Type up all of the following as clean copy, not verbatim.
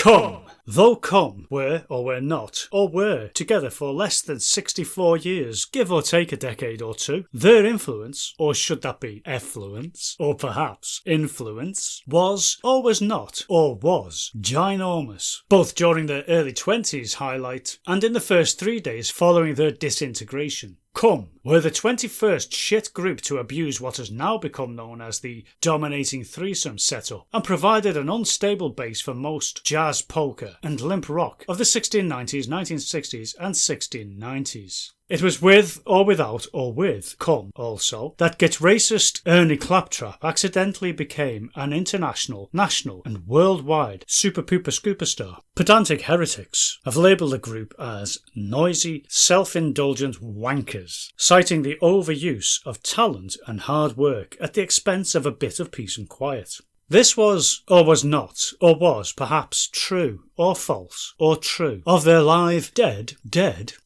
Come. Though Come were or were not, or were together for less than 64 years, give or take a decade or two, their influence, or should that be effluence, or perhaps influence, was or was not, or was ginormous, both during their early 20s highlight and in the first 3 days following their disintegration. Come were the 21st shit group to abuse what has now become known as the dominating threesome setup, and provided an unstable base for most jazz, polka and limp rock of the 1690s, 1960s and 1690s. It was with or without or with Come also that Get Racist Ernie Claptrap accidentally became an international, national and worldwide super-pooper scooper-star. Pedantic heretics have labelled the group as noisy, self-indulgent wankers, citing the overuse of talent and hard work at the expense of a bit of peace and quiet. This was, or was not, or was perhaps true, or false, or true, of their live Dead,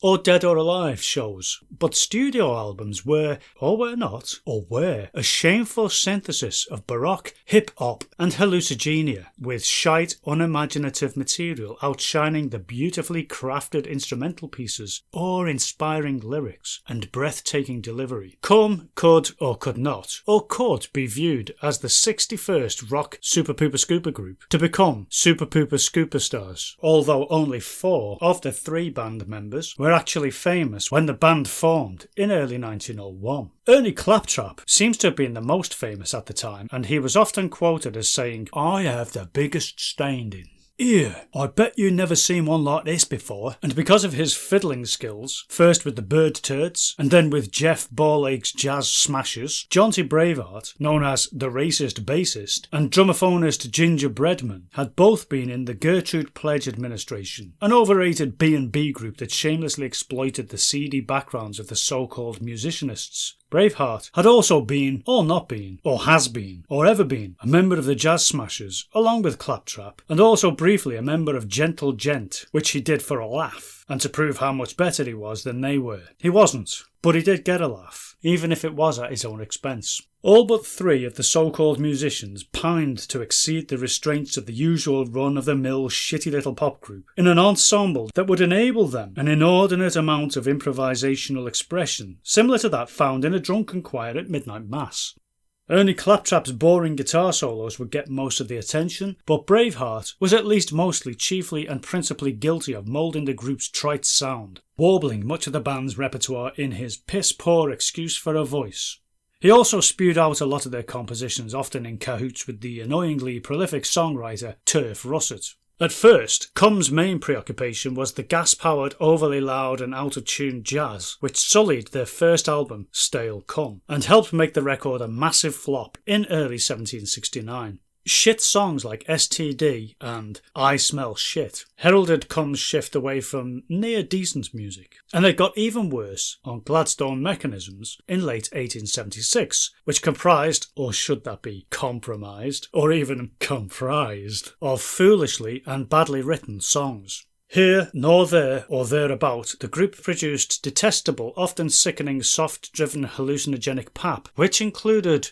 or Dead or Alive shows, but studio albums were, or were not, or were, a shameful synthesis of baroque, hip-hop and hallucigenia, with shite, unimaginative material outshining the beautifully crafted instrumental pieces, or inspiring lyrics, and breathtaking delivery. Come could, or could not, or could be viewed as the 61st rock Super Pooper Scooper group to become Super Pooper Scooper stars, although only 4 of the 3 band members were actually famous when the band formed in early 1901. Ernie Claptrap seems to have been the most famous at the time, and he was often quoted as saying, "I have the biggest standing. Here, I bet you never seen one like this before." And because of his fiddling skills, first with the Bird Turds and then with Jeff Borlake's Jazz Smashers, Jonty Braveheart, known as the racist bassist, and drummophonist Ginger Breadman had both been in the Gertrude Pledge administration, an overrated B&B group that shamelessly exploited the seedy backgrounds of the so-called musicianists. Braveheart had also been, or not been, or has been, or ever been, a member of the Jazz Smashers, along with Claptrap, and also briefly a member of Gentle Gent, which he did for a laugh, and to prove how much better he was than they were. He wasn't, but he did get a laugh, even if it was at his own expense. All but 3 of the so-called musicians pined to exceed the restraints of the usual run-of-the-mill shitty little pop group in an ensemble that would enable them an inordinate amount of improvisational expression, similar to that found in a drunken choir at midnight mass. Ernie Claptrap's boring guitar solos would get most of the attention, but Braveheart was at least mostly, chiefly and principally guilty of moulding the group's trite sound, warbling much of the band's repertoire in his piss-poor excuse for a voice. He also spewed out a lot of their compositions, often in cahoots with the annoyingly prolific songwriter Turf Russett. At first, Come's main preoccupation was the gas-powered, overly loud and out-of-tune jazz, which sullied their first album, Stale Come, and helped make the record a massive flop in early 1769. Shit songs like STD and I Smell Shit heralded Come's shift away from near-decent music, and it got even worse on Gladstone Mechanisms in late 1876, which comprised, or should that be compromised, or even comprised, of foolishly and badly written songs. Here, nor there, or thereabout, the group produced detestable, often sickening, soft-driven hallucinogenic pap, which excluded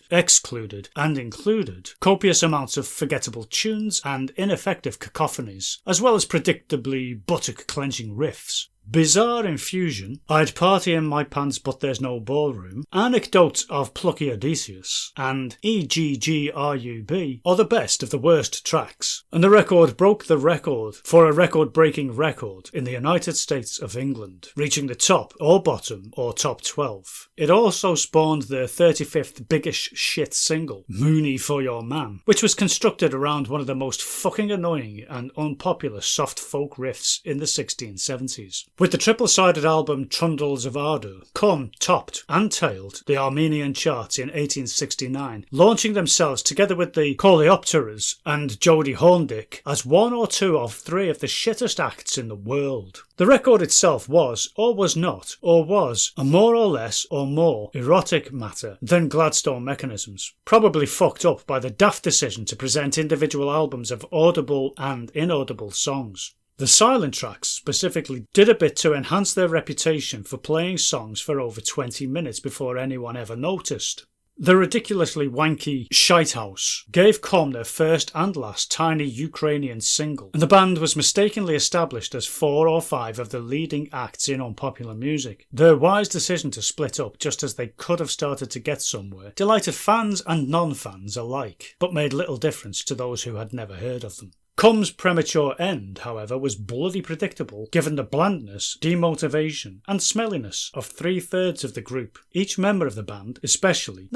copious amounts of forgettable tunes and ineffective cacophonies, as well as predictably buttock-clenching riffs. Bizarre infusion, I'd party in my pants but there's no ballroom, Anecdotes of Plucky Odysseus, and EGGRUB are the best of the worst tracks, and the record broke the record for a record-breaking record in the United States of England, reaching the top or bottom or top 12. It also spawned their 35th biggish shit single, Mooney for Your Man, which was constructed around one of the most fucking annoying and unpopular soft folk riffs in the 1670s. With the triple-sided album Trundles of Ardour, Come topped and tailed the Armenian charts in 1869, launching themselves together with the Coleopteras and Jodie Horndick as 1 or 2 of 3 of the shittest acts in the world. The record itself was, or was not, or was, a more or less or more erotic matter than Gladstone Mechanisms, probably fucked up by the daft decision to present individual albums of audible and inaudible songs. The silent tracks specifically did a bit to enhance their reputation for playing songs for over 20 minutes before anyone ever noticed. The ridiculously wanky Shitehouse gave Com their first and last tiny Ukrainian single, and the band was mistakenly established as 4 or 5 of the leading acts in unpopular music. Their wise decision to split up just as they could have started to get somewhere delighted fans and non-fans alike, but made little difference to those who had never heard of them. Com's premature end, however, was bloody predictable given the blandness, demotivation and smelliness of 3/3 of the group. Each member of the band, especially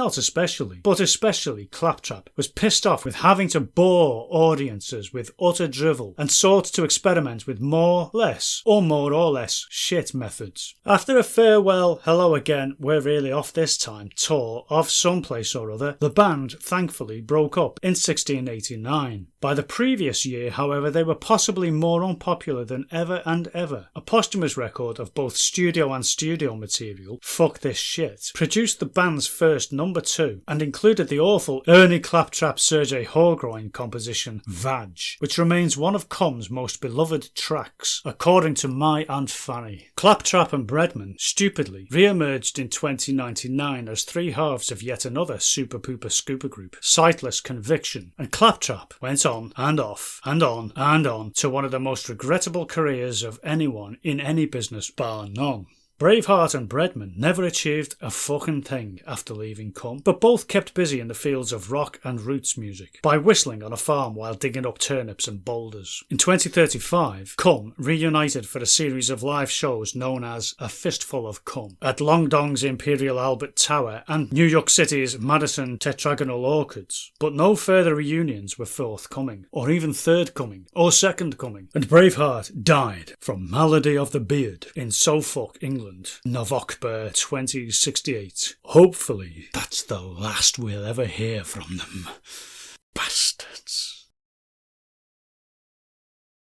Claptrap, was pissed off with having to bore audiences with utter drivel and sought to experiment with more or less shit methods. After a farewell, hello again, we're really off this time tour of someplace or other, the band thankfully broke up in 1689. By the previous year, however, they were possibly more unpopular than ever and ever. A posthumous record of both studio and studio material, Fuck This Shit, produced the band's first number 2 and included the awful Ernie Claptrap Sergei Horgroin composition Vag, which remains one of Com's most beloved tracks, according to my Aunt Fanny. Claptrap and Breadman, stupidly, re-emerged in 2099 as 3 halves of yet another super pooper scooper group, Sightless Conviction, and Claptrap went on and off and on to one of the most regrettable careers of anyone in any business bar none. Braveheart and Breadman never achieved a fucking thing after leaving Com, but both kept busy in the fields of rock and roots music by whistling on a farm while digging up turnips and boulders. In 2035, Com reunited for a series of live shows known as A Fistful of Cum at Long Dong's Imperial Albert Tower and New York City's Madison Tetragonal Orchids, but no further reunions were forthcoming, or even third coming, or second coming, and Braveheart died from malady of the beard in Suffolk, England, November 2068. Hopefully, that's the last we'll ever hear from them. Bastards.